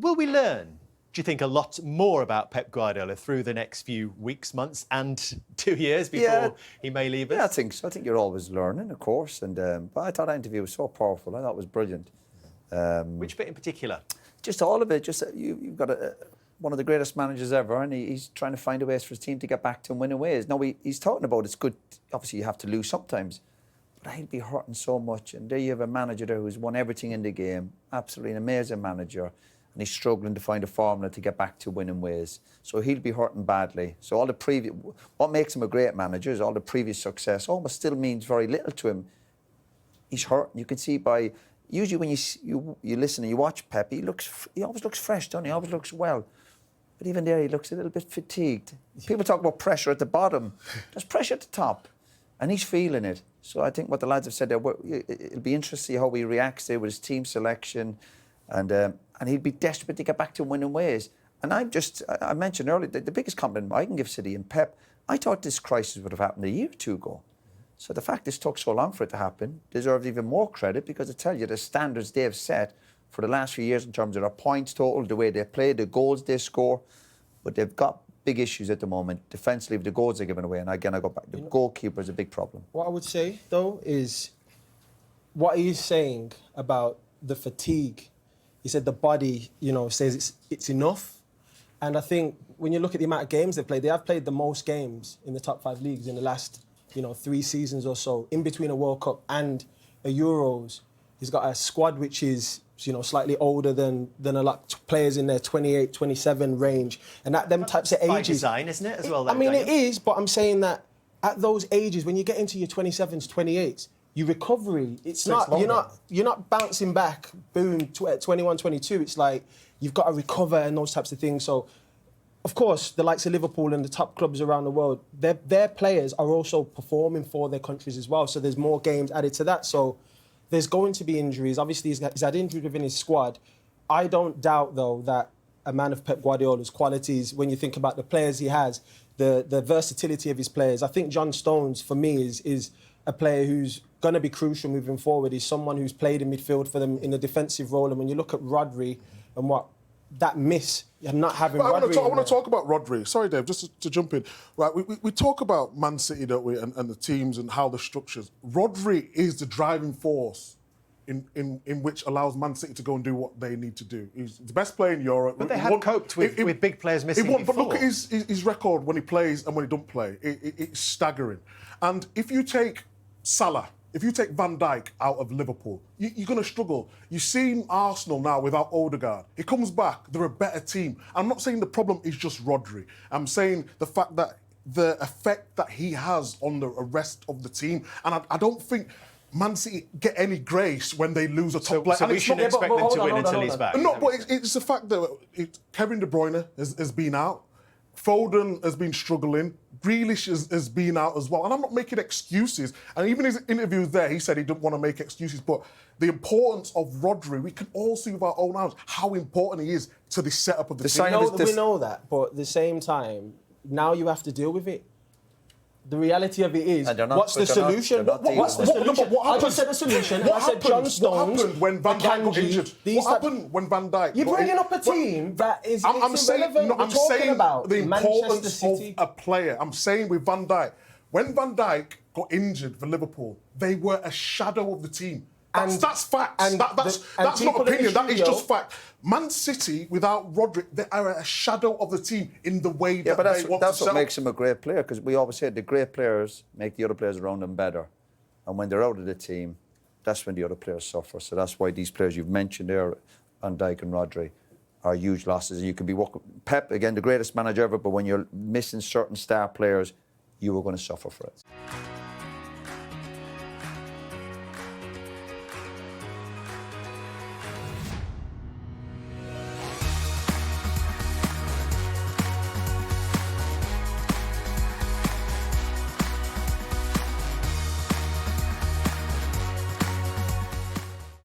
Will we learn, do you think, a lot more about Pep Guardiola through the next few weeks, months and 2 years before he may leave us? Yeah, I think so. I think you're always learning, of course. And but I thought that interview was so powerful. I thought it was brilliant. Which bit in particular? Just all of it. Just you've got one of the greatest managers ever, and he's trying to find a ways for his team to get back to winning ways. Now, he's talking about it's good. Obviously, you have to lose sometimes. But I'd be hurting so much. And there you have a manager there who's won everything in the game. Absolutely an amazing manager. And he's struggling to find a formula to get back to winning ways. So he'll be hurting badly. So what makes him a great manager is all the previous success almost still means very little to him. He's hurting. You can see usually when you listen and you watch Pep, he always looks fresh, doesn't he? He always looks well. But even there, he looks a little bit fatigued. People talk about pressure at the bottom. There's pressure at the top. And he's feeling it. So I think what the lads have said there, it'll be interesting to see how he reacts there with his team selection. And he'll be desperate to get back to winning ways. And I mentioned earlier, the biggest compliment I can give City and Pep, I thought this crisis would have happened a year or two ago. So the fact this took so long for it to happen deserves even more credit because it tells you the standards they've set for the last few years in terms of their points total, the way they play, the goals they score. But they've got big issues at the moment. Defensively, the goals they're giving away. And again, I go back, the goalkeeper is a big problem. What I would say, though, is what he's saying about the fatigue. He said the body, says it's enough. And I think when you look at the amount of games they've played, they have played the most games in the top 5 leagues in the last, 3 seasons or so, in between a World Cup and a Euros. He's got a squad which is, slightly older than a lot of players in their 28, 27 range. And at them types of ages... By design, isn't it, as well? It is, but I'm saying that at those ages, when you get into your 27s, 28s, your recovery, you're not bouncing back, boom, 21, 22. It's like you've got to recover and those types of things. So, of course, the likes of Liverpool and the top clubs around the world, their players are also performing for their countries as well. So there's more games added to that. So there's going to be injuries. Obviously, he's had injuries within his squad. I don't doubt, though, that a man of Pep Guardiola's qualities, when you think about the players he has, the versatility of his players, I think John Stones, for me, is a player who's going to be crucial moving forward. He's someone who's played in midfield for them in a defensive role. And when you look at Rodri and what that miss and not having Rodri... I want to talk about Rodri. Sorry, Dave, just to jump in. Right, we talk about Man City, don't we, and the teams and how the structures. Rodri is the driving force in which allows Man City to go and do what they need to do. He's the best player in Europe. But they have coped with big players missing before. But look at his record when he plays and when he don't play. It's staggering. And if you take Salah, if you take Van Dijk out of Liverpool, you're going to struggle. You've seen Arsenal now without Odegaard. He comes back, they're a better team. I'm not saying the problem is just Rodri. I'm saying the fact that the effect that he has on the rest of the team. And I don't think Man City get any grace when they lose a top player. So we shouldn't expect them to win until he's back. No, but it's the fact that Kevin De Bruyne has been out. Foden has been struggling. Grealish has been out as well. And I'm not making excuses. And even his interviews there, he said he didn't want to make excuses. But the importance of Rodri, we can all see with our own eyes how important he is to the setup of the team. We know that, but at the same time, now you have to deal with it. The reality of it is, what's the solution? What's the solution? I just said the solution. I said John Stones. What happened when Van Dijk got injured? What happened when Van Dijk? You're bringing up a team that is irrelevant. I'm saying the importance of a player. I'm saying with Van Dijk, when Van Dijk got injured for Liverpool, they were a shadow of the team. That's fact. That's not opinion. That is just fact. Man City, without Rodri, they are a shadow of the team in the way that they want to that's what makes him a great player, because we always say the great players make the other players around them better. And when they're out of the team, that's when the other players suffer. So that's why these players you've mentioned there, Van Dijk and Rodri, are huge losses. And you can be Pep, again, the greatest manager ever, but when you're missing certain star players, you are going to suffer for it.